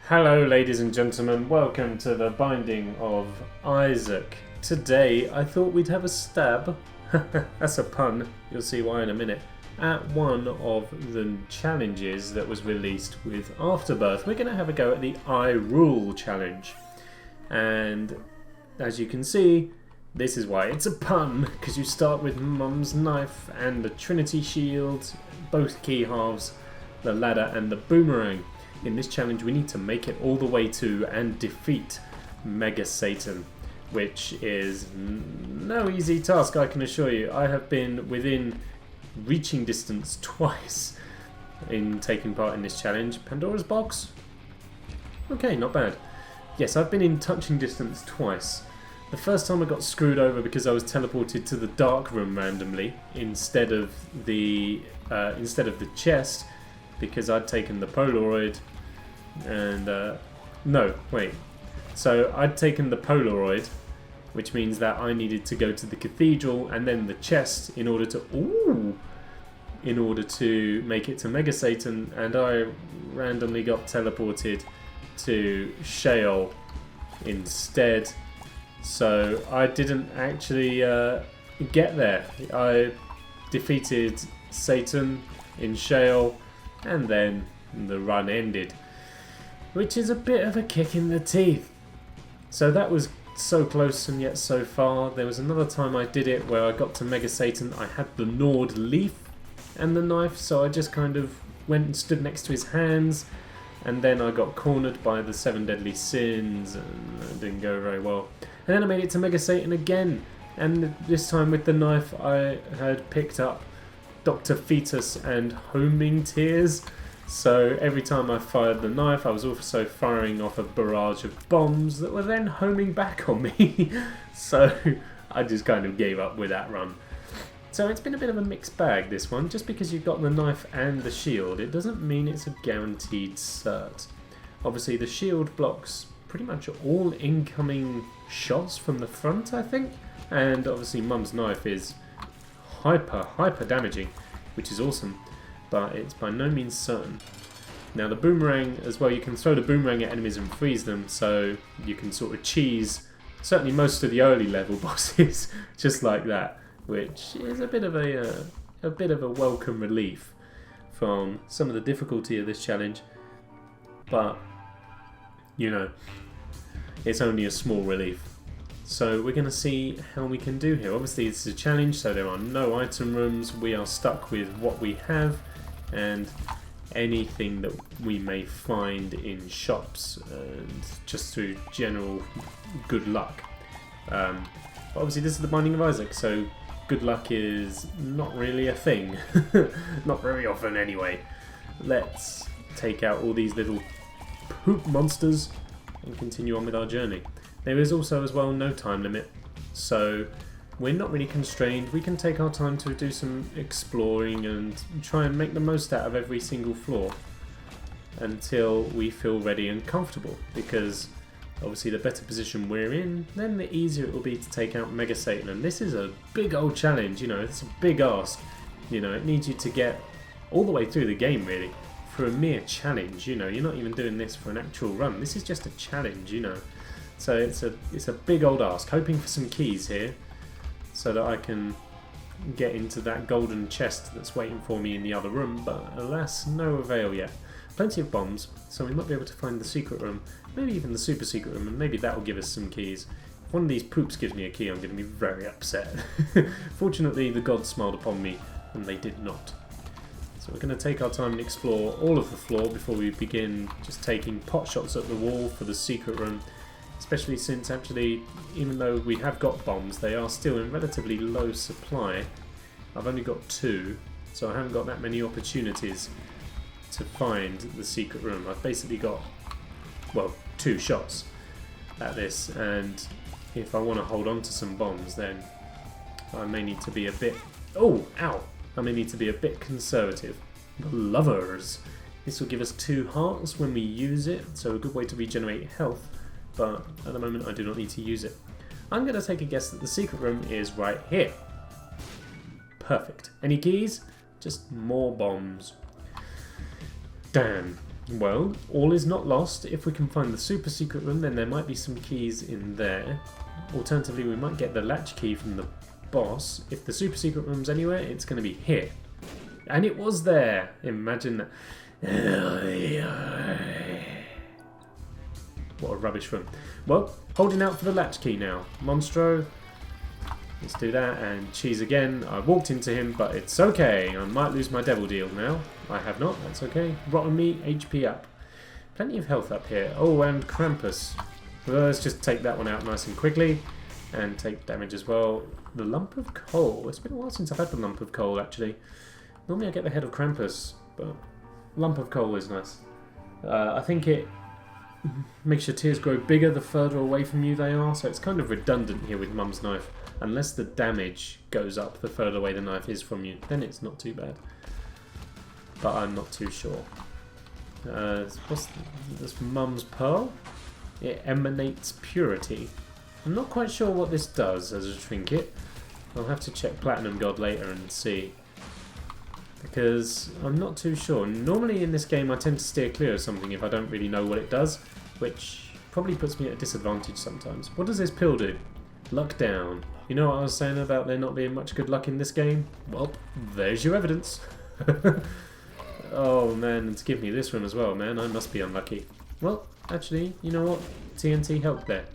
Hello ladies and gentlemen, welcome to the Binding of Isaac. Today I thought we'd have a stab, that's a pun, you'll see why in a minute, at one of the challenges that was released with Afterbirth. We're going to have a go at the I Rule challenge. And as you can see, this is why it's a pun, because you start with Mum's knife and the Trinity shield, both key halves, the ladder and the boomerang. In this challenge we need to make it all the way to and defeat Mega Satan, which is no easy task, I can assure you. I have been within reaching distance twice in taking part in this challenge. Pandora's box? Okay, not bad. Yes, I've been in touching distance twice. The first time I got screwed over because I was teleported to the dark room randomly instead of the chest, because I'd taken the Polaroid and so I'd taken the Polaroid, which means that I needed to go to the cathedral and then the chest in order to make it to Mega Satan, and I randomly got teleported to Sheol instead, so I didn't actually get there. I defeated Satan in Sheol and then the run ended, which is a bit of a kick in the teeth. So that was so close and yet so far. There was another time I did it where I got to Mega Satan. I had the gnawed leaf and the knife, so I just kind of went and stood next to his hands, and then I got cornered by the 7 deadly sins and it didn't go very well. And then I made it to Mega Satan again, and this time with the knife I had picked up Dr. Fetus and homing tears. So every time I fired the knife, I was also firing off a barrage of bombs that were then homing back on me. So I just kind of gave up with that run. So it's been a bit of a mixed bag, this one. Just because you've got the knife and the shield, it doesn't mean it's a guaranteed cert. Obviously the shield blocks pretty much all incoming shots from the front, I think. And obviously Mum's knife is hyper damaging, which is awesome, but it's by no means certain. Now the boomerang as well, you can throw the boomerang at enemies and freeze them, so you can sort of cheese certainly most of the early level bosses just like that, which is a bit of a welcome relief from some of the difficulty of this challenge. But you know, it's only a small relief. So we're going to see how we can do here. Obviously this is a challenge, so there are no item rooms. We are stuck with what we have and anything that we may find in shops and just through general good luck. But obviously this is the Binding of Isaac, so good luck is not really a thing. Not very often anyway. Let's take out all these little poop monsters and continue on with our journey. There is also as well no time limit, so we're not really constrained. We can take our time to do some exploring and try and make the most out of every single floor until we feel ready and comfortable, because obviously the better position we're in, then the easier it will be to take out Mega Satan. And this is a big old challenge, you know, it's a big ask. You know, it needs you to get all the way through the game really for a mere challenge. You know, you're not even doing this for an actual run. This is just a challenge, you know. So it's a big old ask. Hoping for some keys here so that I can get into that golden chest that's waiting for me in the other room, but alas, no avail yet. Plenty of bombs, so we might be able to find the secret room, maybe even the super secret room, and maybe that will give us some keys. If one of these poops gives me a key, I'm going to be very upset. Fortunately, the gods smiled upon me, and they did not. So we're going to take our time and explore all of the floor before we begin just taking pot shots at the wall for the secret room. Especially since actually, even though we have got bombs, they are still in relatively low supply. I've only got 2, so I haven't got that many opportunities to find the secret room. I've basically got, well, 2 shots at this, and if I want to hold on to some bombs, then I may need to be a bit... Oh, ow! I may need to be a bit conservative. The lovers! This will give us 2 hearts when we use it, so a good way to regenerate health. But at the moment I do not need to use it. I'm going to take a guess that the secret room is right here. Perfect. Any keys? Just more bombs. Damn. Well, all is not lost. If we can find the super secret room, then there might be some keys in there. Alternatively, we might get the latch key from the boss. If the super secret room's anywhere, it's going to be here. And it was there! Imagine that. What a rubbish room. Well, holding out for the latch key now. Monstro. Let's do that, and cheese again. I walked into him, but it's okay. I might lose my devil deal now. I have not, that's okay. Rotten meat, HP up. Plenty of health up here. Oh, and Krampus. Well, let's just take that one out nice and quickly. And take damage as well. The lump of coal. It's been a while since I've had the lump of coal, actually. Normally I get the head of Krampus, but lump of coal is nice. I think it makes your tears grow bigger the further away from you they are, so it's kind of redundant here with Mum's knife. Unless the damage goes up the further away the knife is from you, then it's not too bad. But I'm not too sure. What's this? Mum's Pearl? It emanates purity. I'm not quite sure what this does as a trinket. I'll have to check Platinum God later and see. Because I'm not too sure. Normally in this game I tend to steer clear of something if I don't really know what it does, which probably puts me at a disadvantage sometimes. What does this pill do? Luck down. You know what I was saying about there not being much good luck in this game? Well, there's your evidence. Oh man, and to give me this one as well, man, I must be unlucky. Well, actually, you know what? TNT helped there.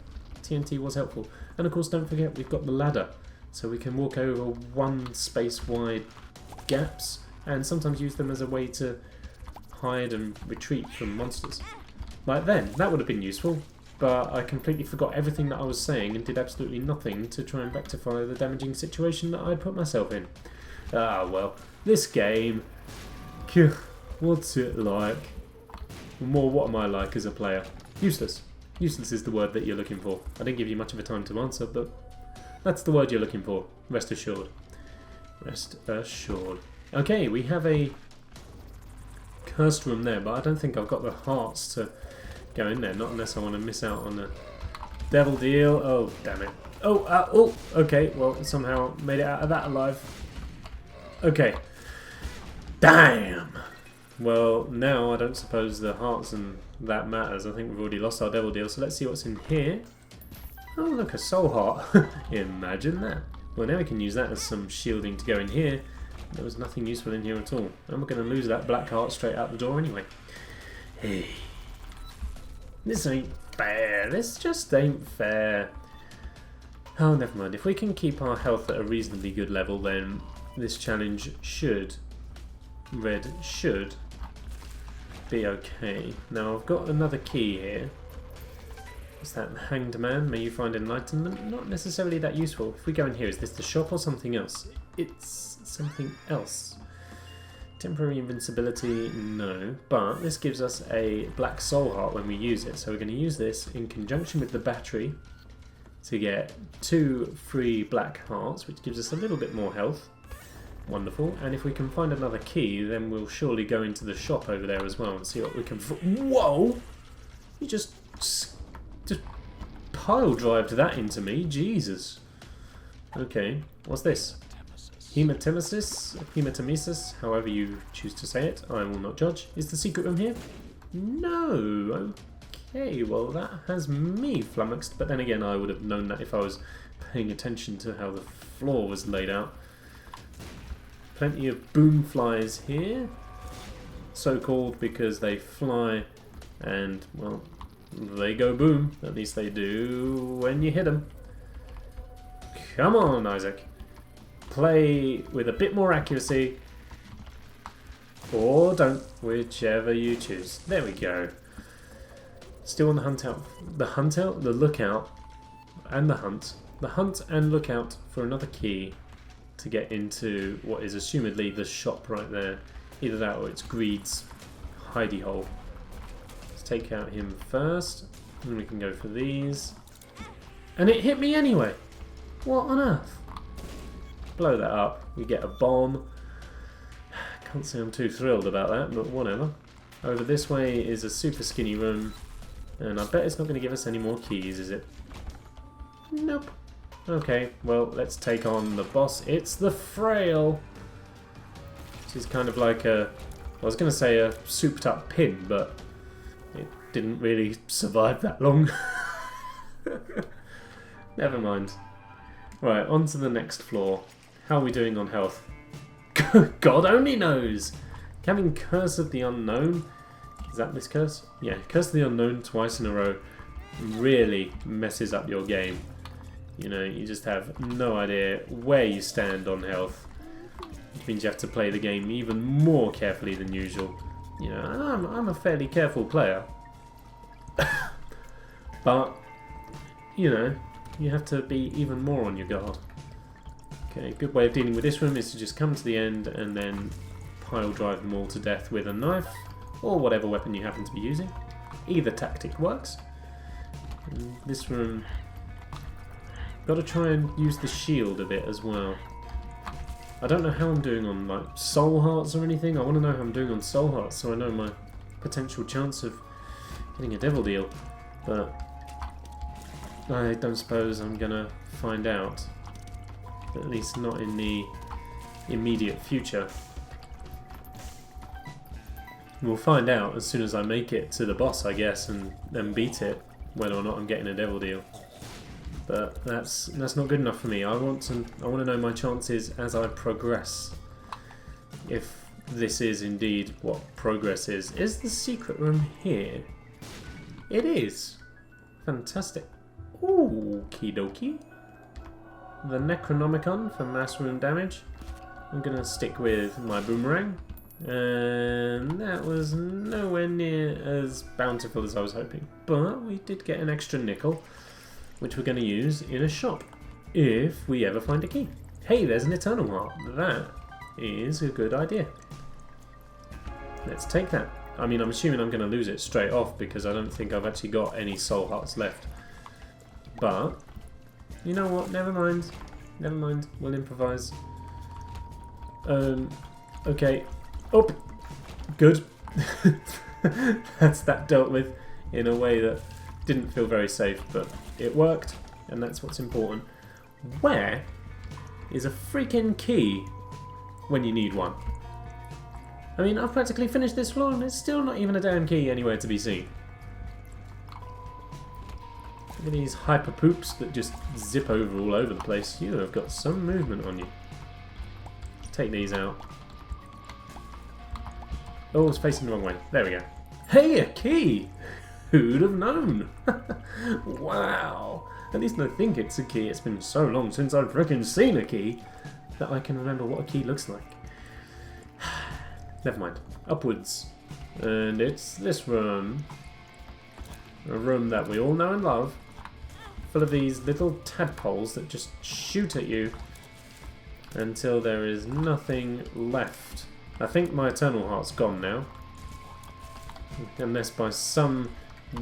TNT was helpful. And of course, don't forget, we've got the ladder. So we can walk over one space-wide gaps and sometimes use them as a way to hide and retreat from monsters. Like then, that would have been useful. But I completely forgot everything that I was saying and did absolutely nothing to try and rectify the damaging situation that I'd put myself in. Ah, well, this game... What's it like? More, what am I like as a player? Useless. Useless is the word that you're looking for. I didn't give you much of a time to answer, but that's the word you're looking for. Rest assured. Rest assured. Okay, we have a cursed room there, but I don't think I've got the hearts to go in there, not unless I want to miss out on the devil deal. Oh, damn it. Oh, okay, well, somehow made it out of that alive. Okay. Damn! Well, now I don't suppose the hearts and that matters. I think we've already lost our devil deal, so let's see what's in here. Oh, look, a soul heart. Imagine that. Well, now we can use that as some shielding to go in here. There was nothing useful in here at all. And we're going to lose that black heart straight out the door anyway. Hey. This ain't fair. This just ain't fair. Oh, never mind. If we can keep our health at a reasonably good level, then this challenge should be okay. Now, I've got another key here. Is that Hanged Man? May you find enlightenment? Not necessarily that useful. If we go in here, is this the shop or something else? It's something else. Temporary invincibility, no. But this gives us a black soul heart when we use it. So we're going to use this in conjunction with the battery to get 2 free black hearts, which gives us a little bit more health. Wonderful. And if we can find another key, then we'll surely go into the shop over there as well and see what we can... Whoa! You just pile drived that into me. Jesus. Okay. What's this? Hematemesis, however you choose to say it. I will not judge. Is the secret room here? No. Okay, well that has me flummoxed, but then again I would have known that if I was paying attention to how the floor was laid out. Plenty of boom flies here. So called because they fly and, well, they go boom. At least they do when you hit them. Come on, Isaac. Play with a bit more accuracy. Or don't, whichever you choose. There we go. Still on the hunt out. The lookout, and the hunt. The hunt and lookout for another key to get into what is assumedly the shop right there. Either that or it's Greed's hidey hole. Let's take out him first, and we can go for these. And it hit me anyway! What on earth? Blow that up, we get a bomb. Can't say I'm too thrilled about that, but whatever. Over this way is a super skinny room, and I bet it's not going to give us any more keys, is it? Nope. Okay, well, let's take on the boss. It's the Frail! Which is kind of like a I was going to say a souped up pin, but it didn't really survive that long. Never mind. Right, on to the next floor. How are we doing on health? God only knows! Having Curse of the Unknown, is that this curse? Yeah, Curse of the Unknown twice in a row really messes up your game. You know, you just have no idea where you stand on health, which means you have to play the game even more carefully than usual. You know, I'm a fairly careful player, but you know, you have to be even more on your guard. Okay, a good way of dealing with this room is to just come to the end and then pile drive them all to death with a knife or whatever weapon you happen to be using. Either tactic works. And this room, got to try and use the shield a bit as well. I don't know how I'm doing on like soul hearts or anything. I want to know how I'm doing on soul hearts so I know my potential chance of getting a devil deal. But I don't suppose I'm gonna find out. At least not in the immediate future. We'll find out as soon as I make it to the boss, I guess, and beat it, whether or not I'm getting a devil deal. But that's not good enough for me. I want to know my chances as I progress. If this is indeed what progress is. Is the secret room here? It is. Fantastic. Ooh, okie dokie. The Necronomicon for mass wound damage. I'm gonna stick with my boomerang. And that was nowhere near as bountiful as I was hoping. But we did get an extra nickel, which we're going to use in a shop, if we ever find a key. Hey, there's an Eternal Heart. That is a good idea. Let's take that. I mean, I'm assuming I'm going to lose it straight off, because I don't think I've actually got any Soul Hearts left. But, you know what, never mind. Never mind, we'll improvise. Okay. Oh, good. That's that dealt with in a way that didn't feel very safe, but it worked, and that's what's important. Where is a freaking key when you need one? I mean, I've practically finished this floor and there's still not even a damn key anywhere to be seen. Look at these hyper poops that just zip over all over the place. You have got some movement on you. Take these out. Oh, it's facing the wrong way. There we go. Hey, a key! Who'd have known? Wow. At least I think it's a key. It's been so long since I've frickin' seen a key that I can remember what a key looks like. Never mind. Upwards. And it's this room. A room that we all know and love. Full of these little tadpoles that just shoot at you until there is nothing left. I think my Eternal Heart's gone now. Unless by some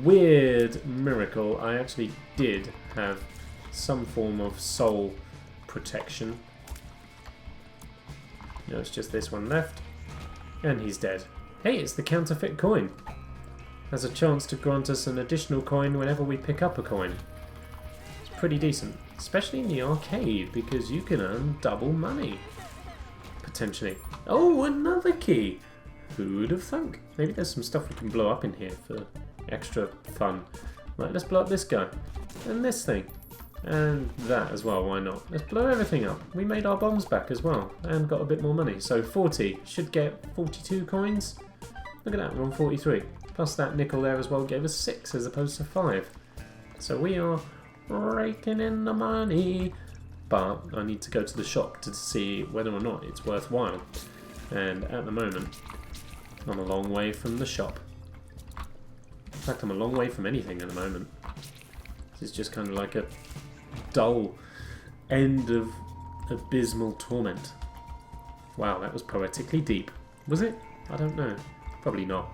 weird miracle I actually did have some form of soul protection. No, it's just this one left. And he's dead. Hey, it's the counterfeit coin. Has a chance to grant us an additional coin whenever we pick up a coin. It's pretty decent. Especially in the arcade, because you can earn double money. Potentially. Oh, another key! Who'd have thunk? Maybe there's some stuff we can blow up in here for extra fun. Right, let's blow up this guy. And this thing. And that as well, why not? Let's blow everything up. We made our bombs back as well. And got a bit more money. So 40. Should get 42 coins. Look at that, we're on 43. Plus that nickel there as well gave us 6 as opposed to 5. So we are raking in the money. But I need to go to the shop to see whether or not it's worthwhile. And at the moment, I'm a long way from the shop. In fact, I'm a long way from anything at the moment. This is just kind of like a dull end of abysmal torment. Wow, that was poetically deep. Was it? I don't know. Probably not.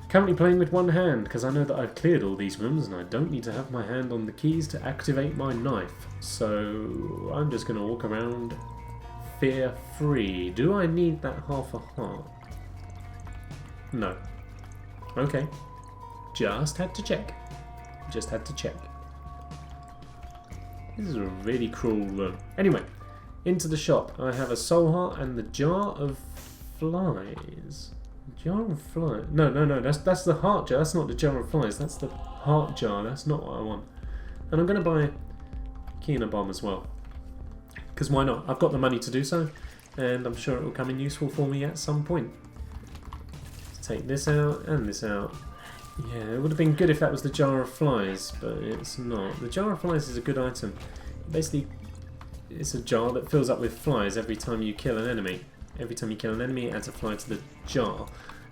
Currently playing with one hand, because I know that I've cleared all these rooms and I don't need to have my hand on the keys to activate my knife. So I'm just going to walk around fear-free. Do I need that half a heart? No. Okay. Just had to check. Just had to check. This is a really cruel room. Anyway, into the shop. I have a soul heart and the jar of flies. Jar of flies. No, no, no. That's the heart jar. That's not the jar of flies. That's the heart jar. That's not what I want. And I'm going to buy key and a bomb as well. Because why not? I've got the money to do so. And I'm sure it will come in useful for me at some point. Let's take this out and this out. Yeah, it would have been good if that was the jar of flies, but it's not. The jar of flies is a good item. Basically, it's a jar that fills up with flies every time you kill an enemy. Every time you kill an enemy, it adds a fly to the jar.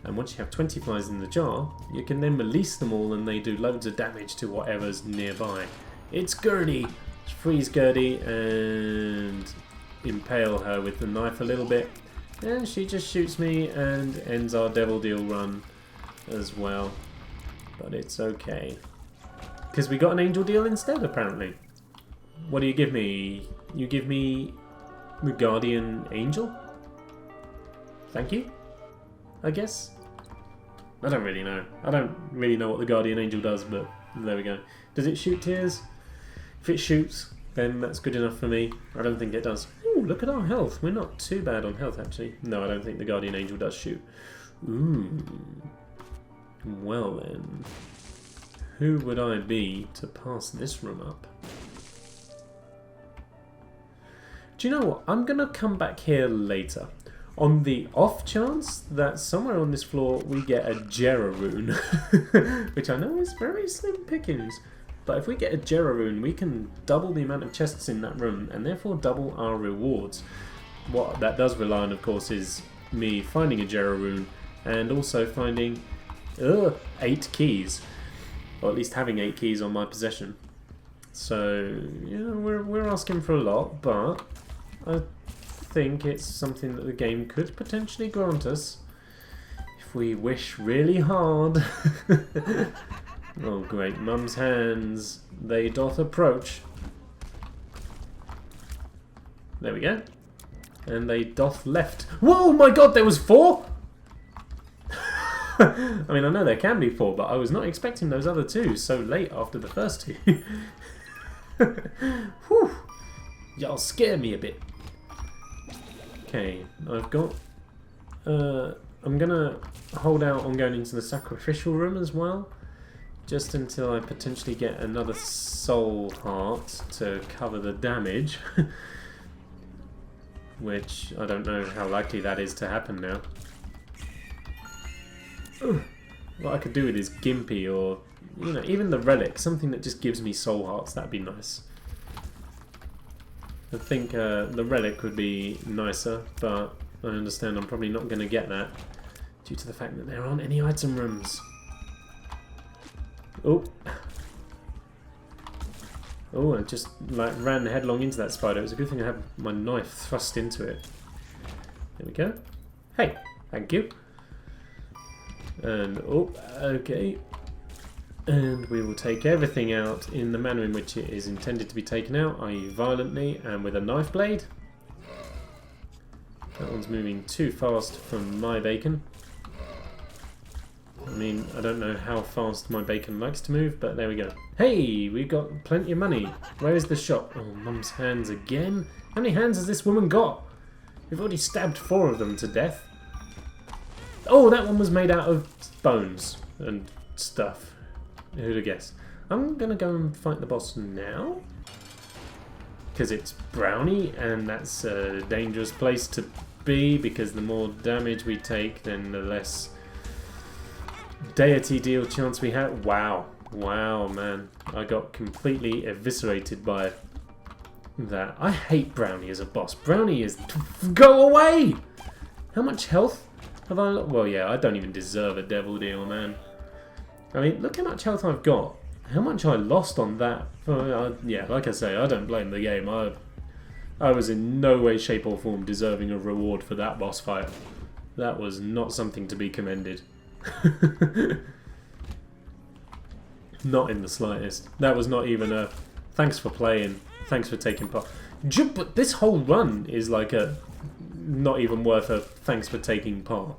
And once you have 20 flies in the jar, you can then release them all and they do loads of damage to whatever's nearby. It's Gertie! Let's freeze Gertie and impale her with the knife a little bit. And she just shoots me and ends our Devil Deal run as well. But it's okay. Because we got an Angel Deal instead, apparently. What do you give me? You give me the Guardian Angel? Thank you, I guess? I don't really know. I don't really know what the Guardian Angel does, but there we go. Does it shoot tears? If it shoots, then that's good enough for me. I don't think it does. Ooh, look at our health. We're not too bad on health, actually. No, I don't think the Guardian Angel does shoot. Ooh. Well then, who would I be to pass this room up? Do you know what? I'm going to come back here later. On the off chance that somewhere on this floor we get a Jera rune, which I know is very slim pickings. But if we get a Jera rune, we can double the amount of chests in that room and therefore double our rewards. What that does rely on, of course, is me finding a Jera rune and also finding 8 keys, or at least having 8 keys on my possession. So yeah, we're asking for a lot, but I think it's something that the game could potentially grant us if we wish really hard. Oh great, Mum's hands, they doth approach. There we go. And they doth left. Whoa, my god, there was 4? I mean, I know there can be 4, but I was not expecting those other 2 so late after the first 2. Whew. Y'all scare me a bit. Okay, I've got... I'm gonna hold out on going into the sacrificial room as well, just until I potentially get another soul heart to cover the damage. Which, I don't know how likely that is to happen now. What I could do with is Gimpy or, you know, even the relic, something that just gives me soul hearts, that'd be nice. I think the relic would be nicer, but I understand I'm probably not going to get that due to the fact that there aren't any item rooms. Oh. Oh, I just like ran headlong into that spider. It was a good thing I had my knife thrust into it. There we go. Hey, thank you. And, oh, okay. And we will take everything out in the manner in which it is intended to be taken out, i.e. violently and with a knife blade. That one's moving too fast from my bacon. I mean, I don't know how fast my bacon likes to move, but there we go. Hey, we've got plenty of money. Where is the shop? Oh, Mum's hands again? How many hands has this woman got? We've already stabbed 4 of them to death. Oh, that one was made out of bones and stuff. Who'd have guessed? I'm going to go and fight the boss now. Because it's Brownie, and that's a dangerous place to be, because the more damage we take, then the less deity deal chance we have. Wow. Wow, man. I got completely eviscerated by that. I hate Brownie as a boss. Brownie is... Go away! How much health have I... Well, yeah, I don't even deserve a devil deal, man. I mean, look how much health I've got. How much I lost on that. Yeah, like I say, I don't blame the game. I was in no way, shape or form deserving of reward for that boss fight. That was not something to be commended. Not in the slightest. That was not even a thanks for playing, thanks for taking part. But this whole run is like a not even worth a thanks for taking part.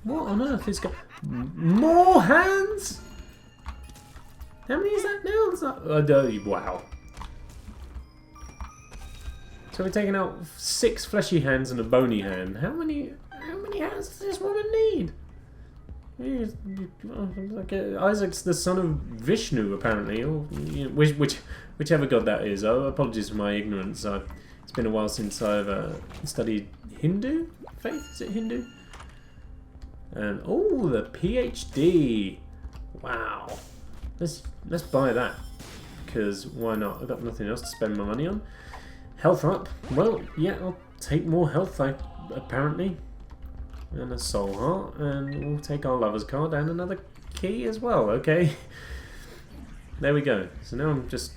What on earth is going... More hands? How many is that now? Is that... wow. So we're taking out 6 fleshy hands and a bony hand. How many How many hands does this woman need? Isaac's the son of Vishnu, apparently, or whichever god that is. Oh, apologies for my ignorance. It's been a while since I've studied Hindu faith. Is it Hindu? And oh, the PhD. Wow. Let's buy that, because why not? I've got nothing else to spend my money on. Health up. Well, yeah, I'll take more health, apparently. And a soul heart, and we'll take our lover's card and another key as well. Okay. There we go. So now I'm just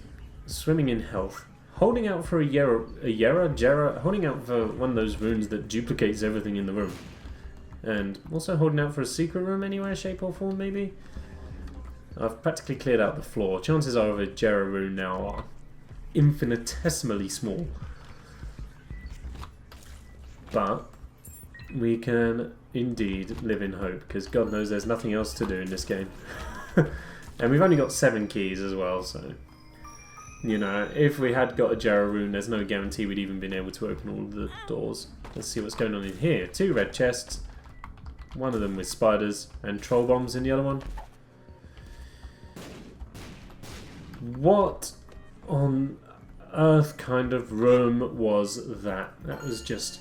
swimming in health. Holding out for holding out for one of those runes that duplicates everything in the room. And also holding out for a secret room anywhere, shape or form, maybe? I've practically cleared out the floor. Chances are of a Jera rune now are infinitesimally small. But we can indeed live in hope, because God knows there's nothing else to do in this game. And we've only got 7 keys as well, so... You know, if we had got a Jera rune, there's no guarantee we'd even been able to open all of the doors. Let's see what's going on in here. 2 red chests. One of them with spiders and troll bombs in the other one. What on earth kind of room was that? That was just...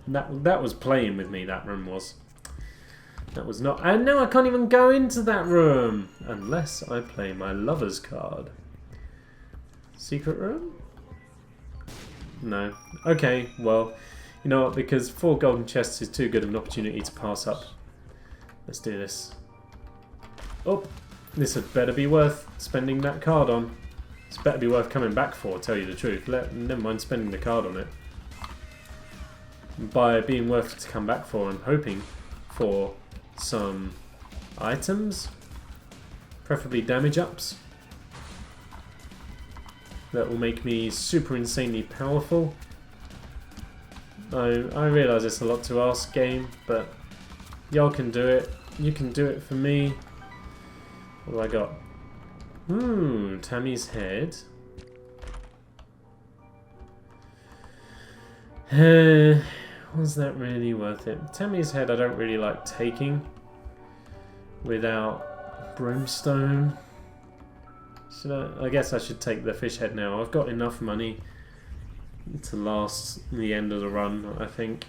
That was playing with me, that room was. That was not... And now I can't even go into that room! Unless I play my lover's card. Secret room? No. Okay, well, you know what, because 4 golden chests is too good of an opportunity to pass up. Let's do this. Oh, this had better be worth spending that card on. It's better be worth coming back for, tell you the truth. Never mind spending the card on it. By being worth to come back for, I'm hoping for some items, preferably damage ups, that will make me super insanely powerful. I realise it's a lot to ask, game, but y'all can do it. You can do it for me. What do I got? Tammy's head. Was that really worth it? Tammy's head I don't really like taking without brimstone. I guess I should take the fish head now. I've got enough money to last the end of the run, I think.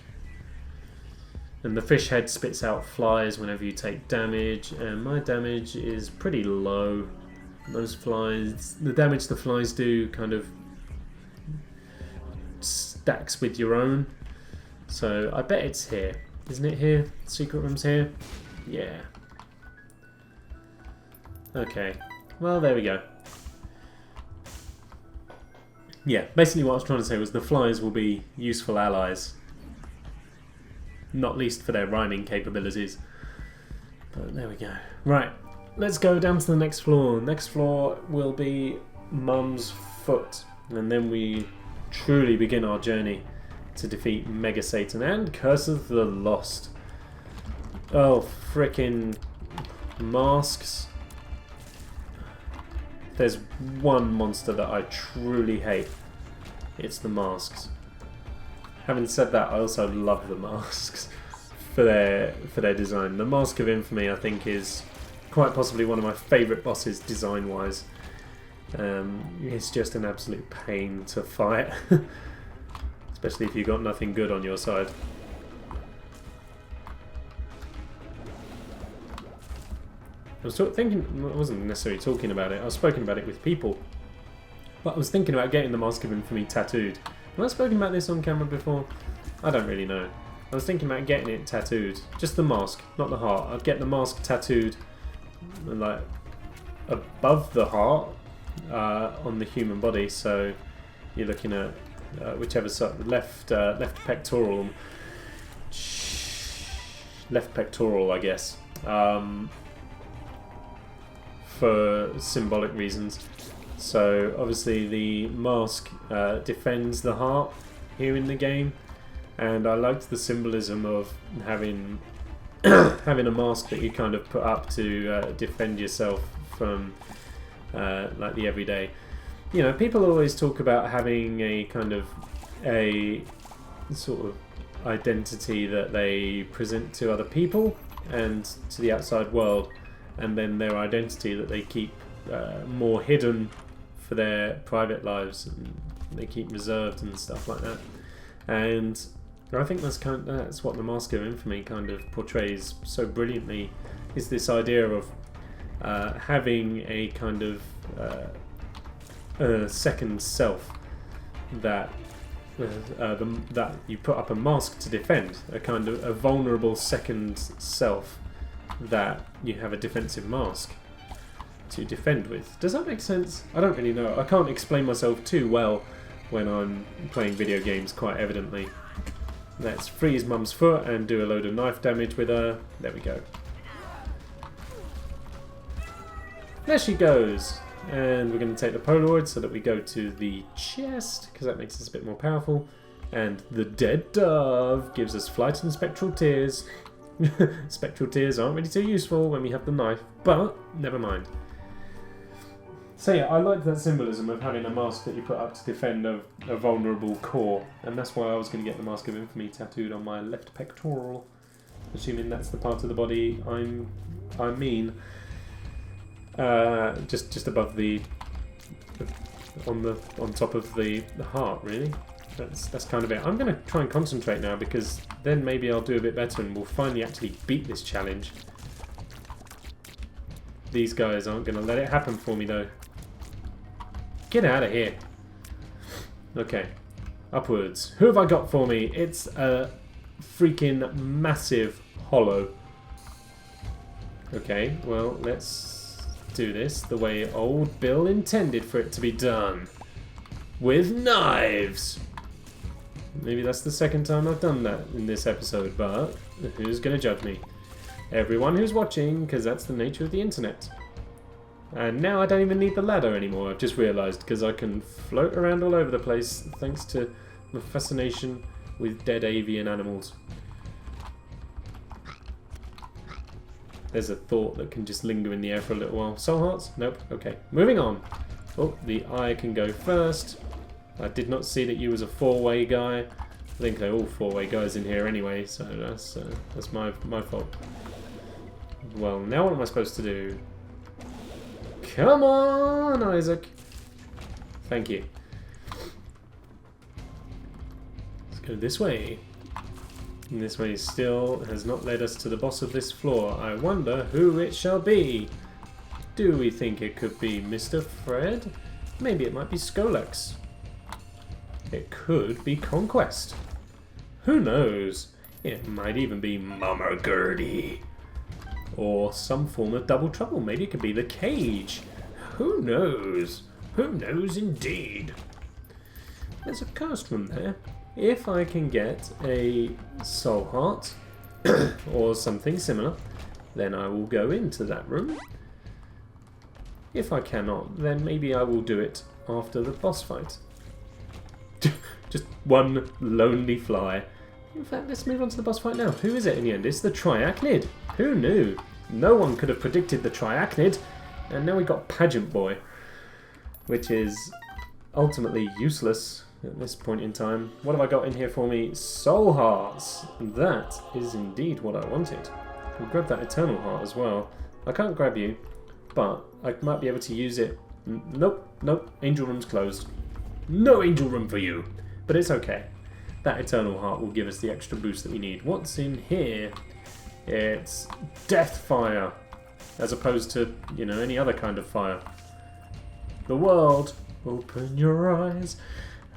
And the fish head spits out flies whenever you take damage, and my damage is pretty low. Those flies, the damage the flies do kind of stacks with your own. So I bet it's here. Isn't it here? Secret room's here? Yeah. Okay. Well, there we go. Yeah, basically what I was trying to say was the flies will be useful allies. Not least for their rhyming capabilities. But there we go. Right, let's go down to the next floor. Next floor will be Mum's Foot. And then we truly begin our journey to defeat Mega Satan and Curse of the Lost. Oh, frickin' masks. There's one monster that I truly hate. It's the masks. Having said that, I also love the masks for their design. The Mask of Infamy, I think, is quite possibly one of my favourite bosses design-wise. It's just an absolute pain to fight. Especially if you've got nothing good on your side. I wasn't necessarily talking about it, I was spoken about it with people. But I was thinking about getting the Mask of Infamy tattooed. Have I spoken about this on camera before? I don't really know. I was thinking about getting it tattooed. Just the mask, not the heart. I'd get the mask tattooed like above the heart on the human body, so you're looking at whichever side, left pectoral, I guess, for symbolic reasons. So obviously the mask defends the heart here in the game, and I liked the symbolism of having having a mask that you kind of put up to defend yourself from like the everyday. You know, people always talk about having a kind of a sort of identity that they present to other people and to the outside world, and then their identity that they keep more hidden for their private lives, and they keep reserved and stuff like that. And I think that's what the Mask of Infamy kind of portrays so brilliantly, is this idea of having a kind of second self that that you put up a mask to defend, a kind of a vulnerable second self that you have a defensive mask to defend with. Does that make sense? I don't really know. I can't explain myself too well when I'm playing video games, quite evidently. Let's freeze Mum's foot and do a load of knife damage with her. There we go. There she goes. And we're going to take the Polaroid so that we go to the chest, because that makes us a bit more powerful. And the dead dove gives us flight and spectral tears. Spectral tears aren't really too useful when we have the knife, but never mind. So yeah, I like that symbolism of having a mask that you put up to defend a vulnerable core, and that's why I was going to get the Mask of Infamy tattooed on my left pectoral, assuming that's the part of the body I mean. Just above the on top of the heart, really. That's kind of it. I'm going to try and concentrate now, because then maybe I'll do a bit better and we'll finally actually beat this challenge. These guys aren't going to let it happen for me though. Get out of here. Okay, upwards. Who have I got for me? It's a freaking massive hollow. Okay, well, let's do this the way old Bill intended for it to be done. With knives! Maybe that's the second time I've done that in this episode, but who's going to judge me? Everyone who's watching, because that's the nature of the internet. And now I don't even need the ladder anymore, I've just realised, because I can float around all over the place thanks to my fascination with dead avian animals. There's a thought that can just linger in the air for a little while. Soul hearts? Nope. Okay. Moving on. Oh, the eye can go first. I did not see that you was a four-way guy. I think they're all four-way guys in here anyway, so that's my fault. Well, now what am I supposed to do? Come on, Isaac. Thank you. Let's go this way. And this way still has not led us to the boss of this floor. I wonder who it shall be. Do we think it could be Mr. Fred? Maybe it might be Skolex. It could be Conquest. Who knows? It might even be Mama Gertie. Or some form of double trouble. Maybe it could be the Cage. Who knows? Who knows indeed? There's a cursed room there. If I can get a soul heart or something similar, then I will go into that room. If I cannot, then maybe I will do it after the boss fight. Just one lonely fly. In fact, let's move on to the boss fight now. Who is it in the end? It's the Triachnid. Who knew? No one could have predicted the Triachnid. And now we got Pageant Boy, which is ultimately useless at this point in time. What have I got in here for me? Soul Hearts. That is indeed what I wanted. We'll grab that Eternal Heart as well. I can't grab you, but I might be able to use it. Nope, nope. Angel Room's closed. No Angel Room for you. But it's okay. That Eternal Heart will give us the extra boost that we need. What's in here? It's Death Fire, as opposed to, you know, any other kind of fire. The world, open your eyes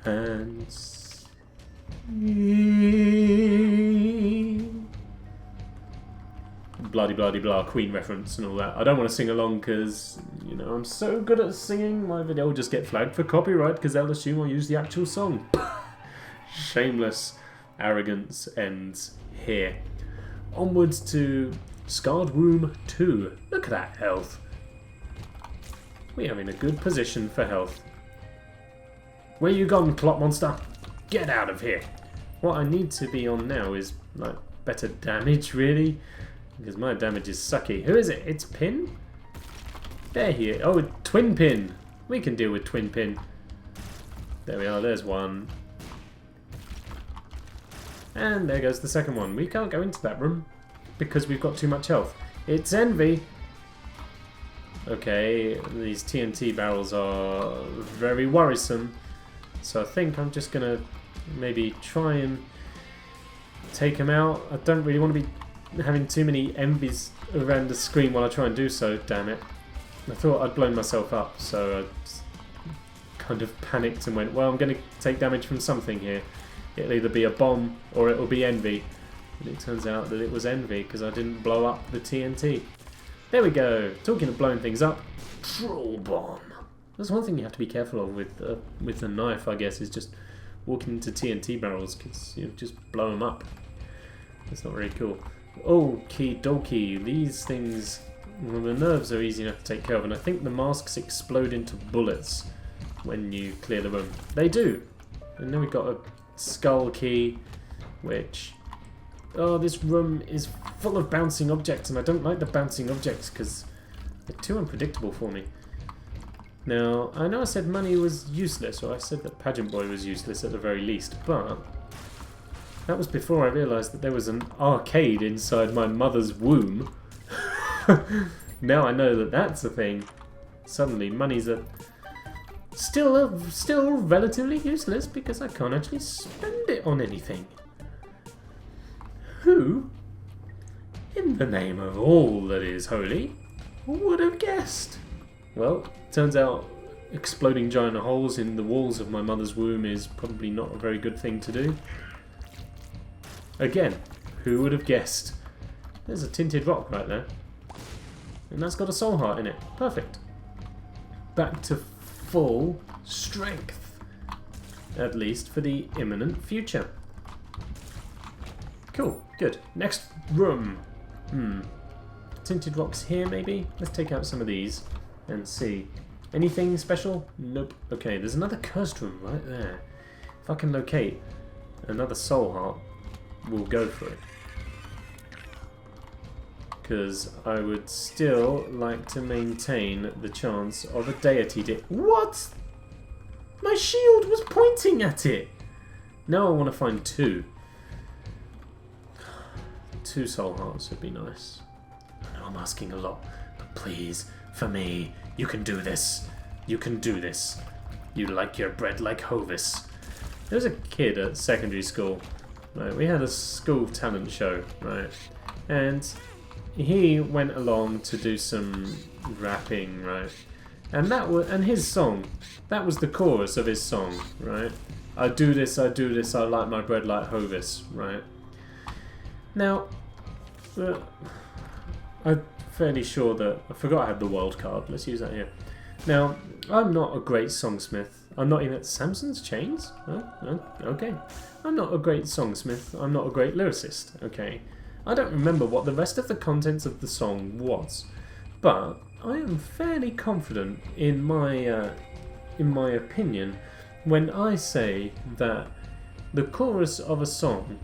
and see. Bloody bloody blah, Queen reference and all that. I don't want to sing along because, you know, I'm so good at singing, my video will just get flagged for copyright because they'll assume I'll use the actual song. Shameless arrogance ends here. Onwards to Scarred Room 2. Look at that health. We are in a good position for health. Where you gone, clock monster? Get out of here. What I need to be on now is, like, better damage, really. Because my damage is sucky. Who is it? It's Pin? There he is. Oh, Twin Pin. We can deal with Twin Pin. There we are. There's one. And there goes the second one. We can't go into that room because we've got too much health. It's envy. Okay, these TNT barrels are very worrisome. So I think I'm just going to maybe try and take them out. I don't really want to be having too many envies around the screen while I try and do so, damn it. I thought I'd blown myself up, so I kind of panicked and went, well, I'm going to take damage from something here. It'll either be a bomb or it'll be envy. And it turns out that it was envy because I didn't blow up the TNT. There we go. Talking of blowing things up, troll bomb. That's one thing you have to be careful of with a knife, I guess, is just walking into TNT barrels because you just blow them up. That's not very cool. Okie dokie. These things, well, the nerves are easy enough to take care of, and I think the masks explode into bullets when you clear the room. They do. And then we've got a skull key, which... Oh, this room is full of bouncing objects, and I don't like the bouncing objects because they're too unpredictable for me. Now, I know I said money was useless, or I said that Pageant Boy was useless at the very least, but that was before I realised that there was an arcade inside my mother's womb. Now I know that that's a thing. Suddenly, money's still relatively useless because I can't actually spend it on anything. Who, in the name of all that is holy, would have guessed? Well, turns out exploding giant holes in the walls of my mother's womb is probably not a very good thing to do. Again, who would have guessed? There's a tinted rock right there. And that's got a soul heart in it. Perfect. Back to full strength. At least for the imminent future. Cool, good. Next room. Tinted rocks here, maybe? Let's take out some of these and see. Anything special? Nope. Okay, there's another cursed room right there. If I can locate another soul heart, we'll go for it. Because I would still like to maintain the chance of a deity What? My shield was pointing at it! Now I want to find two. 2 soul hearts would be nice. I know I'm asking a lot, but please, for me, you can do this. You can do this. You like your bread like Hovis. There was a kid at secondary school, right? We had a school talent show, right? And he went along to do some rapping, right? And his song, that was the chorus of his song, right? I do this, I like my bread like Hovis, right? Now, I'm fairly sure that... I forgot I had the world card. Let's use that here. Now, I'm not a great songsmith. I'm not even... Samson's Chains? Oh, okay. I'm not a great songsmith. I'm not a great lyricist, okay? I don't remember what the rest of the contents of the song was. But I am fairly confident in my opinion when I say that the chorus of a song...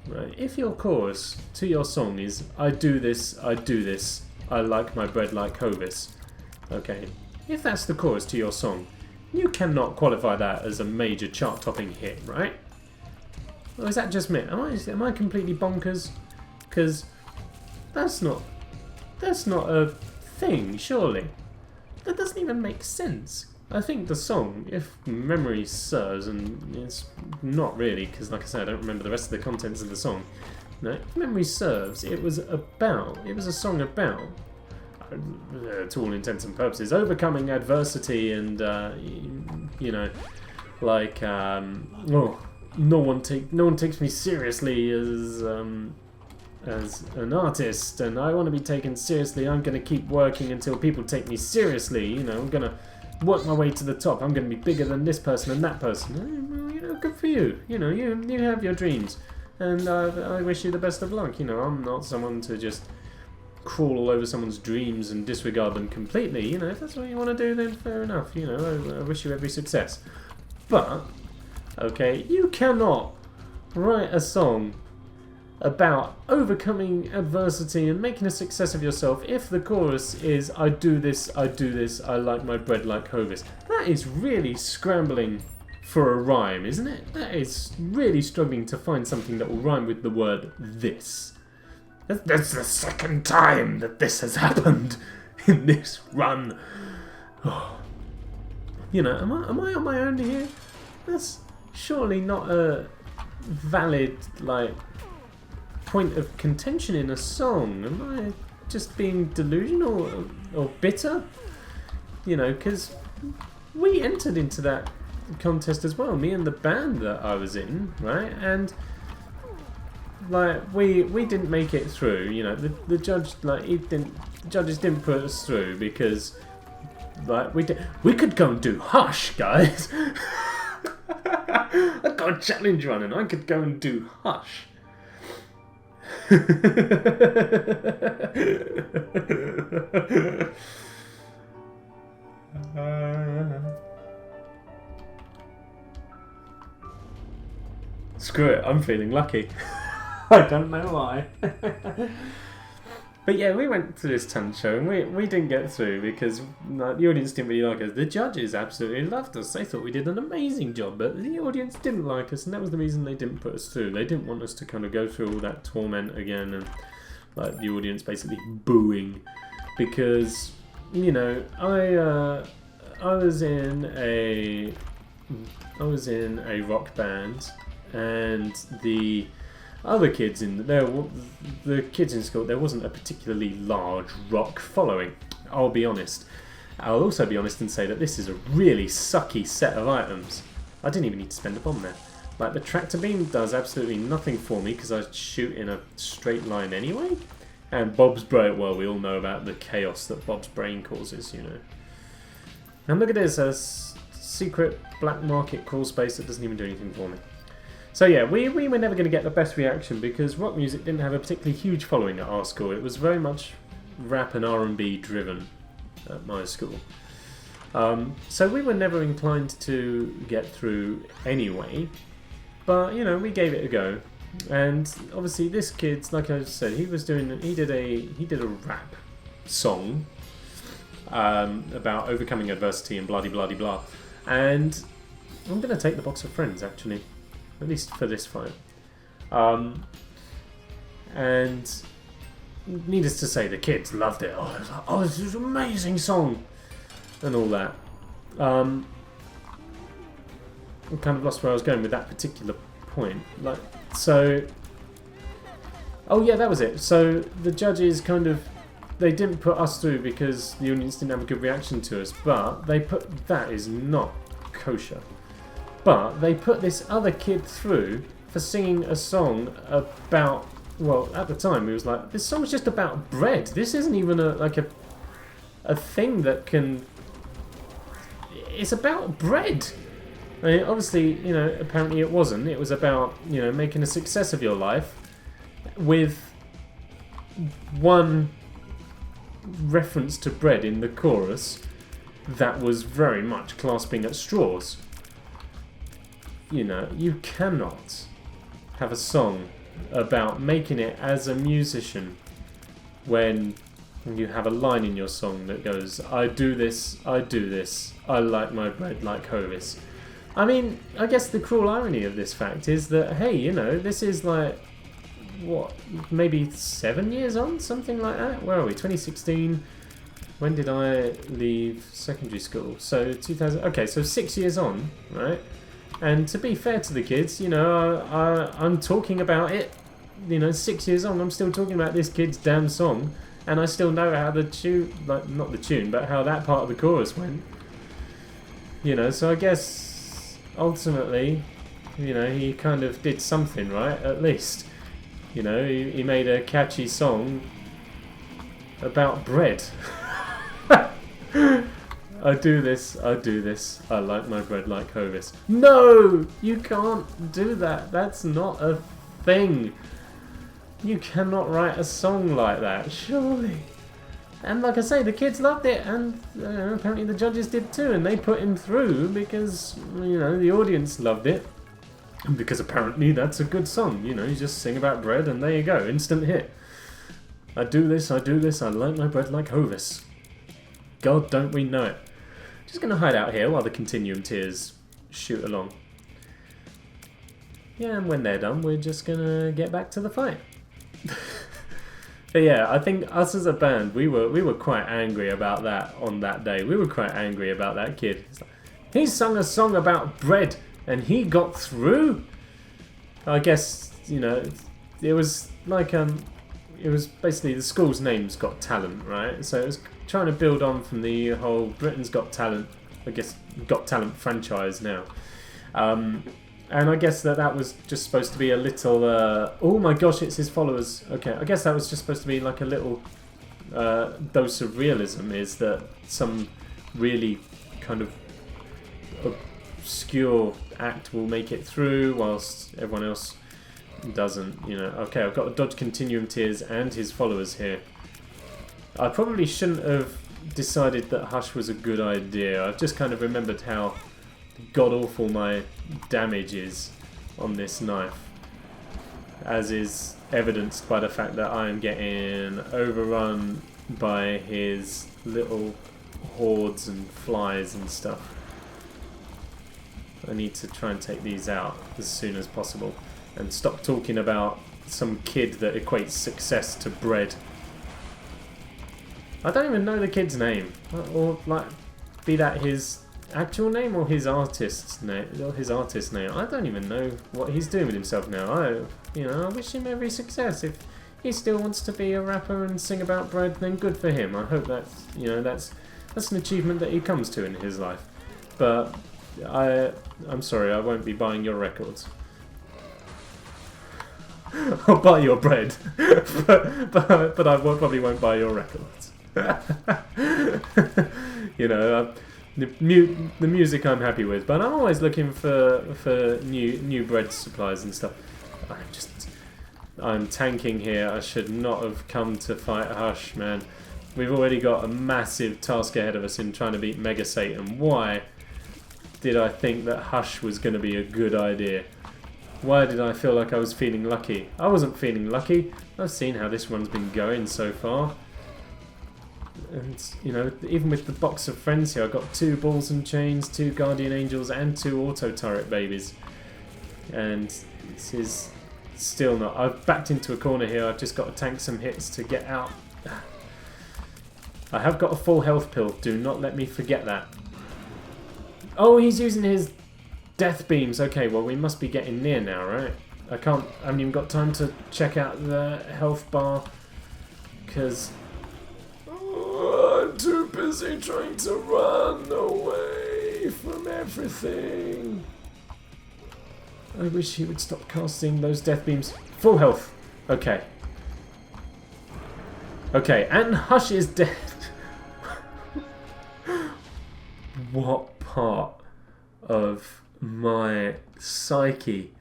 Right, if your chorus to your song is I do this, I like my bread like Hovis. Okay, if that's the chorus to your song, you cannot qualify that as a major chart-topping hit, right? Or is that just me? Am I completely bonkers? Because that's not a thing, surely. That doesn't even make sense. I think the song, if memory serves, and it's not really, because like I said, I don't remember the rest of the contents of the song. No, if memory serves, it was a song about, to all intents and purposes, overcoming adversity and, you know, like, no one takes me seriously as an artist, and I want to be taken seriously. I'm going to keep working until people take me seriously, you know, I'm going to work my way to the top. I'm going to be bigger than this person and that person. You know, good for you. You know, you have your dreams, and I wish you the best of luck. You know, I'm not someone to just crawl all over someone's dreams and disregard them completely. You know, if that's what you want to do, then fair enough. You know, I wish you every success. But okay, you cannot write a song about overcoming adversity and making a success of yourself if the chorus is I do this, I like my bread like Hovis. That is really scrambling for a rhyme, isn't it? That is really struggling to find something that will rhyme with the word this. That's the second time that this has happened in this run. Oh. You know, am I on my own here? That's surely not a valid, like, point of contention in a song. Am I just being delusional or bitter? You know, because we entered into that contest as well, me and the band that I was in, right? And like we didn't make it through. You know, the judge, like, the judges didn't put us through because, like, we could go and do Hush, guys. I got a challenge running. I could go and do Hush. Screw it, I'm feeling lucky. I don't know why. But yeah, we went to this talent show and we didn't get through because the audience didn't really like us. The judges absolutely loved us. They thought we did an amazing job, but the audience didn't like us, and that was the reason they didn't put us through. They didn't want us to kind of go through all that torment again and like the audience basically booing because, you know, I was in a rock band, and the other kids in the kids in school, there wasn't a particularly large rock following. I'll be honest. I'll also be honest and say that this is a really sucky set of items. I didn't even need to spend a bomb there. Like, the tractor beam does absolutely nothing for me because I shoot in a straight line anyway. And Bob's brain, well, we all know about the chaos that Bob's brain causes, you know. And look at this, a secret black market crawl space that doesn't even do anything for me. So yeah, we were never going to get the best reaction because rock music didn't have a particularly huge following at our school. It was very much rap and R&B driven at my school. So we were never inclined to get through anyway. But, you know, we gave it a go. And obviously this kid, like I said, he did a rap song about overcoming adversity and blah-de-blah-de-blah. And I'm going to take the box of friends, actually. At least for this fight. And needless to say, the kids loved it. Oh, it was like, oh, this is an amazing song. And all that. I kind of lost where I was going with that particular point. Like, so... Oh yeah, that was it. So the judges kind of... They didn't put us through because the audience didn't have a good reaction to us. But they put... That is not kosher. But they put this other kid through for singing a song about, well, at the time it was like, this song's just about bread. This isn't even a thing that can... It's about bread. I mean, obviously, you know, apparently it wasn't. It was about, you know, making a success of your life with one reference to bread in the chorus that was very much clasping at straws. You know, you cannot have a song about making it as a musician when you have a line in your song that goes, I do this, I like my bread like Hovis. I mean, I guess the cruel irony of this fact is that, hey, you know, this is like, what, maybe 7 years on? Something like that? Where are we? 2016? When did I leave secondary school? So 2000, okay, so 6 years on, right? And to be fair to the kids, you know, I'm talking about it. You know, 6 years on, I'm still talking about this kid's damn song, and I still know how the tune, like, not the tune, but how that part of the chorus went. You know, so I guess ultimately, you know, he kind of did something right, at least. You know, he made a catchy song about bread. I do this, I like my bread like Hovis. No! You can't do that. That's not a thing. You cannot write a song like that, surely. And like I say, the kids loved it, and apparently the judges did too, and they put him through because, you know, the audience loved it. And because apparently that's a good song. You know, you just sing about bread and there you go, instant hit. I do this, I like my bread like Hovis. God, don't we know it. Just going to hide out here while the Continuum Tears shoot along. Yeah, and when they're done, we're just gonna get back to the fight. But yeah, I think us as a band, we were quite angry about that on that day. We were quite angry about that kid. It's like, he sung a song about bread and he got through. I guess, you know, it was like it was basically the school's name's Got Talent, right? So it was trying to build on from the whole Britain's Got Talent, I guess, Got Talent franchise now. And I guess that was just supposed to be a little, oh my gosh, it's his followers. Okay, I guess that was just supposed to be like a little dose of realism, is that some really kind of obscure act will make it through whilst everyone else doesn't, you know. Okay, I've got to dodge Continuum Tears and his followers here. I probably shouldn't have decided that Hush was a good idea. I've just kind of remembered how god-awful my damage is on this knife, as is evidenced by the fact that I am getting overrun by his little hordes and flies and stuff. I need to try and take these out as soon as possible and stop talking about some kid that equates success to bread. I don't even know the kid's name, or like, be that his actual name or his artist's name. I don't even know what he's doing with himself now. I wish him every success. If he still wants to be a rapper and sing about bread, then good for him. I hope that's an achievement that he comes to in his life. But I'm sorry, I won't be buying your records. I'll buy your bread, but I probably won't buy your records. You know, the music I'm happy with, but I'm always looking for new bread supplies and stuff. I'm tanking here. I should not have come to fight Hush, man. We've already got a massive task ahead of us in trying to beat Mega Satan. Why did I think that Hush was going to be a good idea? Why did I feel like I was feeling lucky? I wasn't feeling lucky. I've seen how this one's been going so far. And, you know, even with the box of friends here, I've got 2 balls and chains, 2 guardian angels, and 2 auto turret babies. And this is still not... I've backed into a corner here. I've just got to tank some hits to get out. I have got a full health pill. Do not let me forget that. Oh, he's using his death beams. Okay, well, we must be getting near now, right? I haven't even got time to check out the health bar, because I'm too busy trying to run away from everything. I wish he would stop casting those death beams. Full health. Okay. Okay, and Hush is dead. What part of my psyche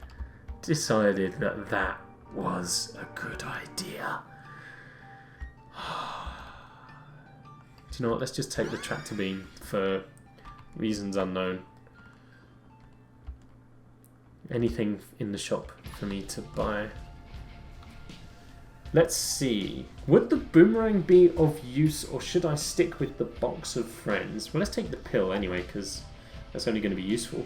decided that that was a good idea? Do you know what? Let's just take the tractor beam for reasons unknown. Anything in the shop for me to buy? Let's see. Would the boomerang be of use, or should I stick with the box of friends? Well, let's take the pill anyway, because that's only going to be useful.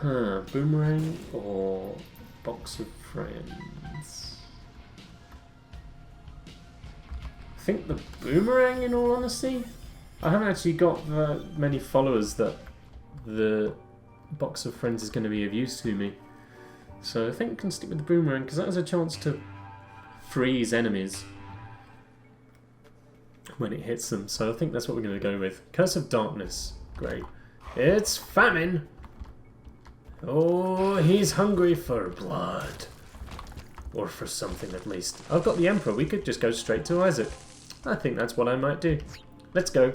Boomerang or box of friends? I think the boomerang, in all honesty. I haven't actually got many followers that the box of friends is going to be of use to me. So I think I can stick with the boomerang, because that has a chance to freeze enemies when it hits them. So I think that's what we're going to go with. Curse of Darkness. Great. It's famine! Oh, he's hungry for blood. Or for something, at least. I've got the Emperor. We could just go straight to Isaac. I think that's what I might do. Let's go.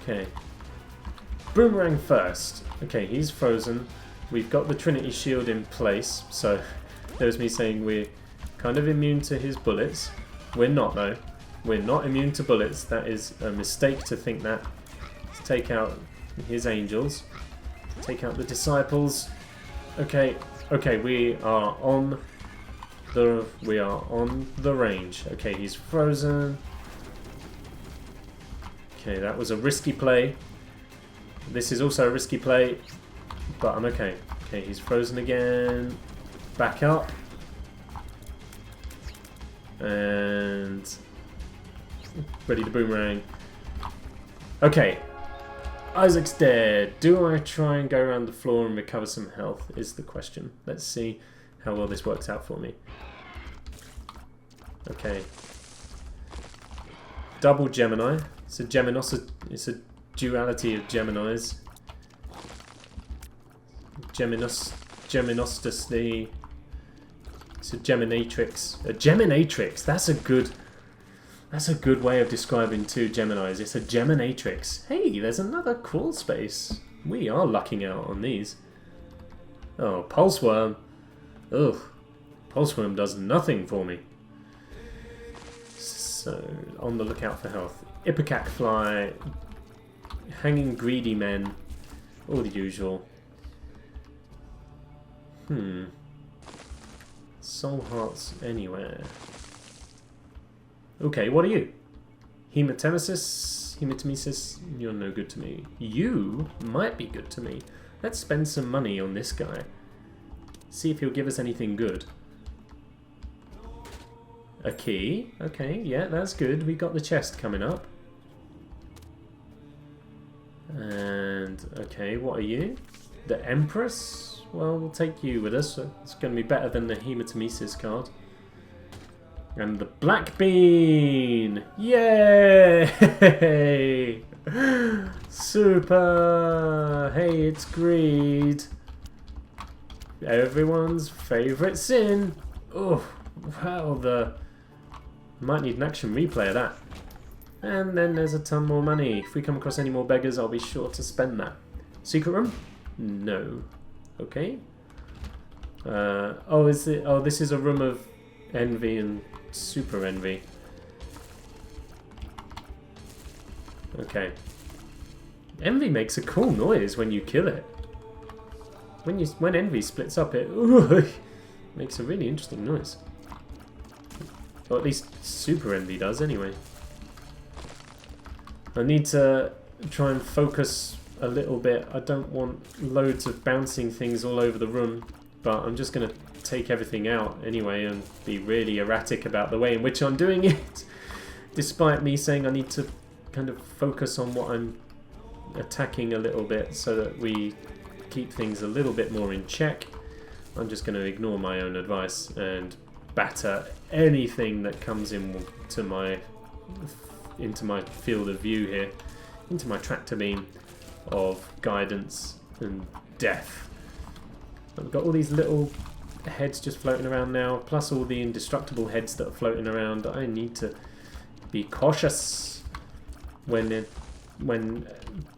Okay. Boomerang first. Okay, he's frozen. We've got the Trinity Shield in place, so there's me saying we're kind of immune to his bullets. We're not, though. We're not immune to bullets. That is a mistake to think that. Let's take out his angels. Take out the disciples. Okay, okay, we are on the range. Okay, he's frozen. Okay, that was a risky play. This is also a risky play, but I'm okay. Okay, he's frozen again. Back up. And ready to boomerang. Okay. Isaac's dead. Do I try and go around the floor and recover some health is the question. Let's see how well this works out for me. Okay. Double Gemini. It's a it's a duality of Geminis. Geminostically. It's a Geminatrix. A Geminatrix. That's a good way of describing two Geminis. It's a Geminatrix. Hey, there's another crawl space. We are lucking out on these. Oh, Pulse Worm. Ugh. Pulse Worm does nothing for me. So, on the lookout for health. Ipecac Fly. Hanging Greedy Men. All the usual. Soul Hearts anywhere. Okay, what are you? Hematemesis, you're no good to me. You might be good to me. Let's spend some money on this guy. See if he'll give us anything good. A key. Okay, yeah, that's good. We got the chest coming up. And, okay, what are you? The Empress? Well, we'll take you with us. It's going to be better than the Hematemesis card. And the Black Bean! Yay! Super! Hey, it's greed. Everyone's favourite sin. Oh, wow, might need an action replay of that. And then there's a ton more money. If we come across any more beggars, I'll be sure to spend that. Secret room? No. Okay. Oh, is it? Oh, this is a room of envy and super envy. Okay. Envy makes a cool noise when you kill it. When envy splits up, it makes a really interesting noise. Or at least super envy does, anyway. I need to try and focus a little bit. I don't want loads of bouncing things all over the room, but I'm just going to take everything out anyway and be really erratic about the way in which I'm doing it. Despite me saying I need to kind of focus on what I'm attacking a little bit so that we keep things a little bit more in check. I'm just going to ignore my own advice and batter anything that comes into my field of view here, into my tractor beam of guidance and death. I've got all these little heads just floating around now, plus all the indestructible heads that are floating around. I need to be cautious when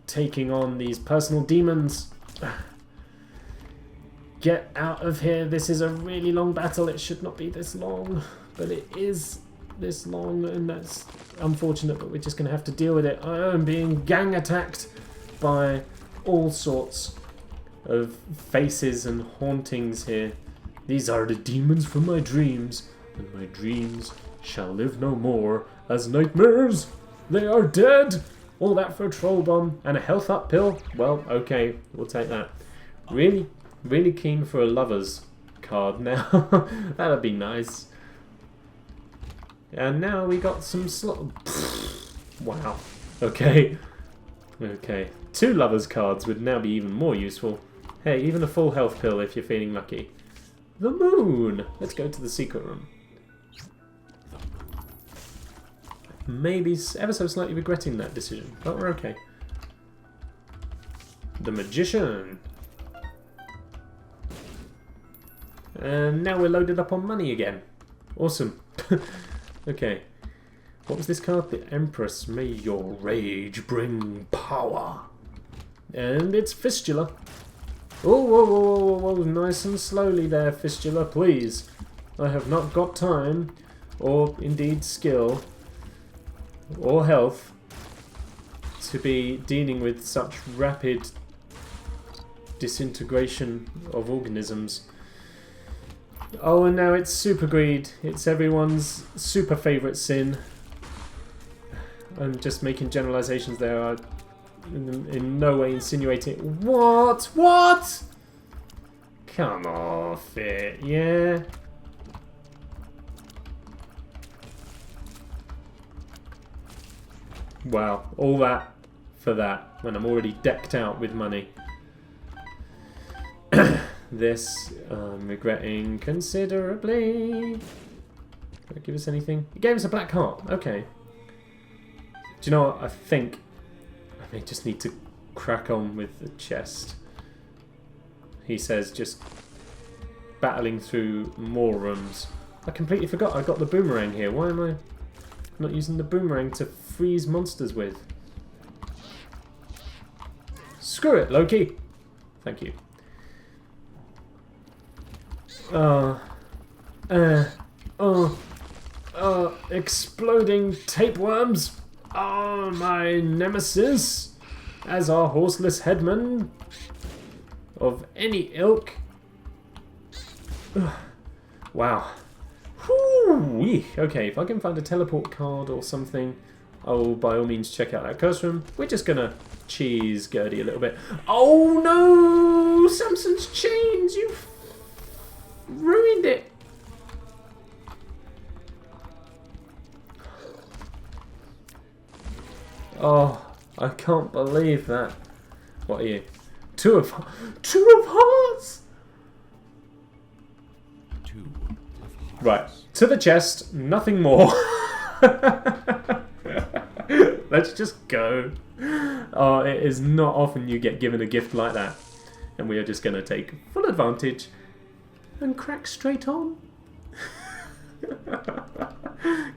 taking on these personal demons. Get out of here. This is a really long battle. It should not be this long, but it is this long, and that's unfortunate, but we're just going to have to deal with it. I am being gang attacked by all sorts of faces and hauntings here. These are the demons from my dreams, and my dreams shall live no more as nightmares. They are dead. All that for a troll bomb and a health up pill. Well, okay, we'll take that. Really, really keen for a lover's card now. That'd be nice. And now we got some wow. Okay. Okay. 2 lovers cards would now be even more useful. Hey, even a full health pill if you're feeling lucky. The moon! Let's go to the secret room. Maybe ever so slightly regretting that decision, but we're okay. The magician. And now we're loaded up on money again. Awesome. Okay. What was this card? The Empress. May your rage bring power. And it's Fistula. Oh, whoa, whoa, whoa, whoa, whoa. Nice and slowly there, Fistula, please. I have not got time, or indeed skill, or health, to be dealing with such rapid disintegration of organisms. Oh, and now it's super greed. It's everyone's super favourite sin. I'm just making generalizations there. I'm in no way insinuating... What? What? Come off it, yeah? Wow, all that for that, when I'm already decked out with money. This, I'm regretting considerably. Did it give us anything? It gave us a black heart, okay. Do you know what? I think I may just need to crack on with the chest. He says just battling through more rooms. I completely forgot I got the boomerang here. Why am I not using the boomerang to freeze monsters with? Screw it, Loki! Thank you. Exploding tapeworms are my nemesis, as are horseless headmen of any ilk. Wow. Whew. Okay, if I can find a teleport card or something, I will by all means check out that curse room. We're just gonna cheese Gertie a little bit. Oh no! Samson's chains! You ruined it! Oh, I can't believe that. What are you? Two of hearts! Right, to the chest, nothing more. Let's just go. Oh, it is not often you get given a gift like that. And we are just going to take full advantage and crack straight on.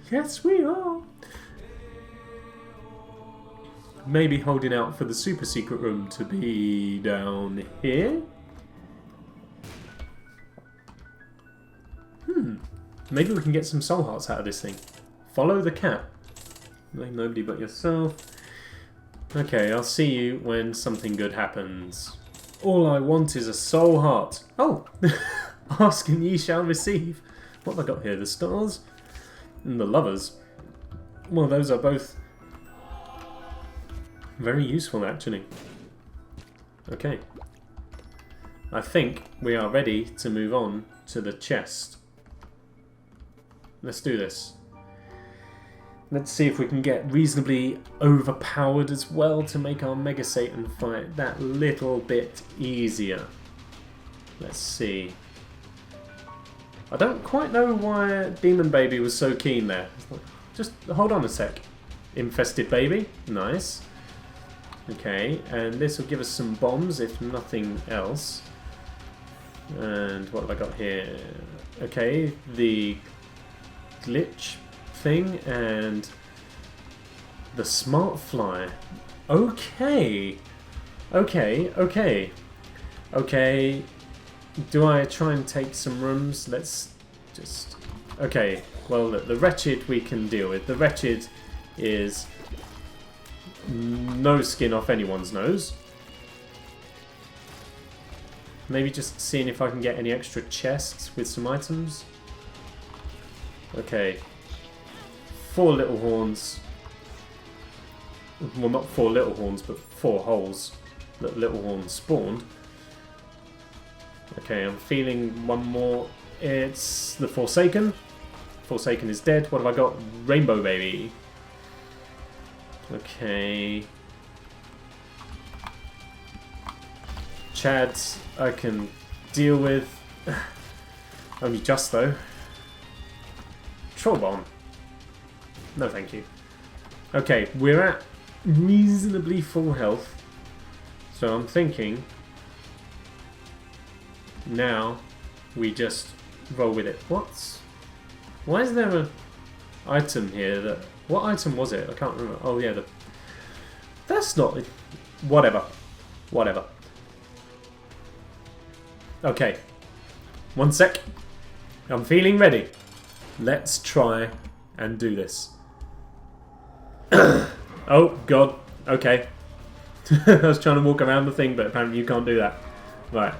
Yes, we are. Maybe holding out for the super secret room to be down here. Maybe we can get some soul hearts out of this thing. Follow the cat. Nobody but yourself. Okay, I'll see you when something good happens. All I want is a soul heart. Oh! Ask and ye shall receive. What have I got here? The stars? And the lovers. Well, those are both very useful, actually. Okay. I think we are ready to move on to the chest. Let's do this. Let's see if we can get reasonably overpowered as well to make our Mega Satan fight that little bit easier. Let's see. I don't quite know why Demon Baby was so keen there. Just hold on a sec. Infested Baby. Nice. Okay, and this will give us some bombs if nothing else. And what have I got here? Okay, the glitch thing and the smart fly. Okay. Okay. Do I try and take some rooms? Let's just... Okay, well, look, the wretched we can deal with. The wretched is no skin off anyone's nose. Maybe just seeing if I can get any extra chests with some items. Okay. 4 little horns. Well, not 4 little horns, but 4 holes that little horns spawned. Okay, I'm feeling one more. It's the Forsaken. Forsaken is dead. What have I got? Rainbow Baby. Okay. Chads I can deal with. Only just though. Troll Bomb. No thank you. Okay, we're at reasonably full health. So I'm thinking now we just roll with it. Why is there an item here that... What item was it? I can't remember. Oh yeah, that's not... Whatever. Okay. One sec. I'm feeling ready. Let's try and do this. Oh, God. Okay. I was trying to walk around the thing, but apparently you can't do that. Right.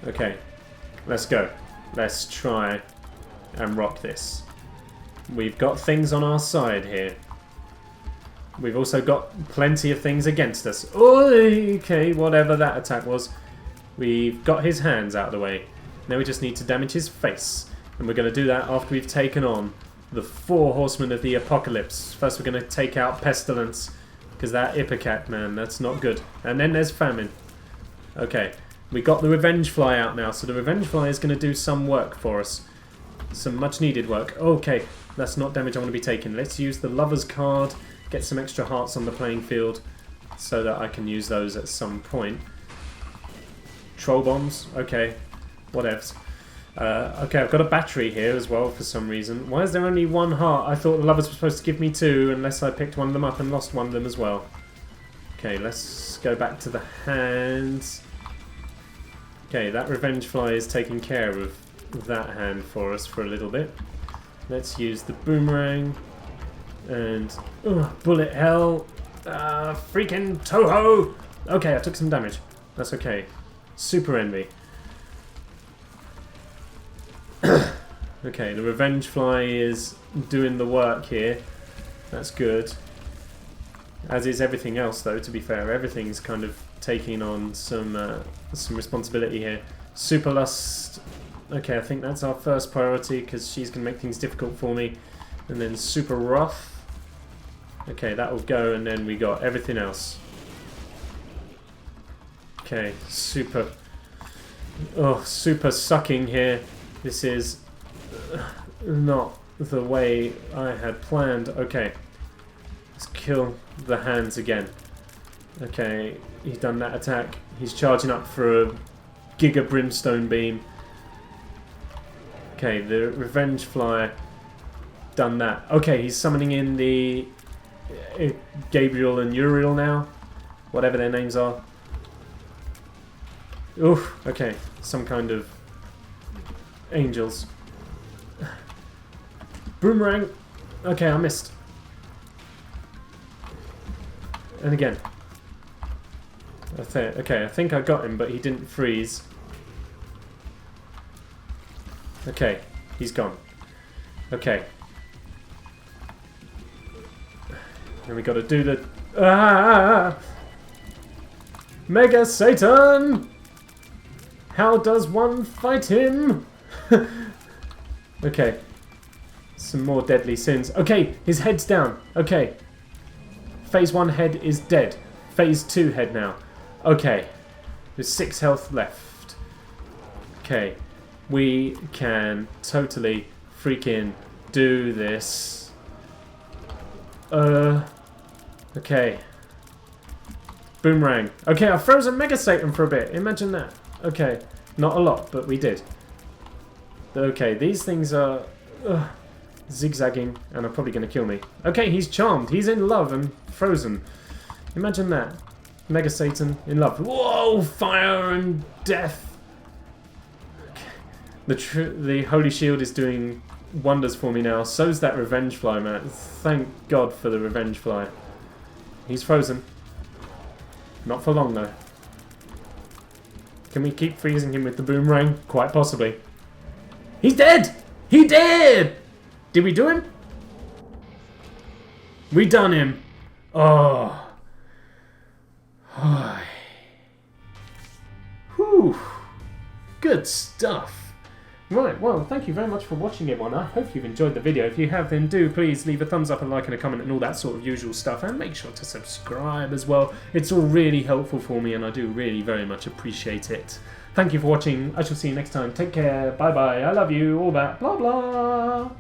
Okay. Let's go. Let's try and rock this. We've got things on our side here. We've also got plenty of things against us. Oh, okay, whatever that attack was. We've got his hands out of the way. Now we just need to damage his face. And we're going to do that after we've taken on the 4 horsemen of the apocalypse. First we're going to take out Pestilence. Because that Ipecac, man, that's not good. And then there's Famine. Okay, we got the Revenge Fly out now. So the Revenge Fly is going to do some work for us. Some much needed work. Okay, that's not damage I want to be taking. Let's use the Lover's card. Get some extra hearts on the playing field. So that I can use those at some point. Troll bombs. Okay, whatevs. Okay, I've got a battery here as well for some reason. Why is there only 1 heart? I thought the lovers were supposed to give me 2 unless I picked one of them up and lost one of them as well. Okay, let's go back to the hands. Okay, that Revenge Fly is taking care of that hand for us for a little bit. Let's use the boomerang. And... bullet hell. Freaking Toho! Okay, I took some damage. That's okay. Super envy. Okay, the Revenge Fly is doing the work here. That's good. As is everything else, though, to be fair. Everything's kind of taking on some responsibility here. Super Lust. Okay, I think that's our first priority, because she's going to make things difficult for me. And then Super Wrath. Okay, that will go, and then we got everything else. Okay, super... Oh, super sucking here. This is not the way I had planned. Okay, let's kill the hands again. Okay, he's done that attack. He's charging up for a Giga Brimstone Beam. Okay, the Revenge Flyer done that. Okay, he's summoning in the Gabriel and Uriel now. Whatever their names are. Oof, okay, some kind of angels. Boomerang. Okay, I missed. And again. Okay, I think I got him, but he didn't freeze. Okay, he's gone. Okay. And we gotta do the... Mega Satan! How does one fight him? Okay. Some more deadly sins. Okay, his head's down. Okay. Phase 1 head is dead. Phase 2 head now. Okay. There's 6 health left. Okay. We can totally freaking do this. Okay. Boomerang. Okay, I froze a Mega Satan for a bit. Imagine that. Okay. Not a lot, but we did. Okay, these things are zigzagging and are probably going to kill me. Okay, he's charmed. He's in love and frozen. Imagine that. Mega Satan in love. Whoa! Fire and death. Okay. The Holy Shield is doing wonders for me now. So's that Revenge Fly, man. Thank God for the Revenge Fly. He's frozen. Not for long, though. Can we keep freezing him with the boomerang? Quite possibly. He's dead! He did! Did we do him? We done him. Oh. Whew. Good stuff. Right, well, thank you very much for watching, everyone. I hope you've enjoyed the video. If you have, then do please leave a thumbs up, a like and a comment and all that sort of usual stuff. And make sure to subscribe as well. It's all really helpful for me and I do really very much appreciate it. Thank you for watching. I shall see you next time. Take care. Bye-bye. I love you. All that. Blah, blah.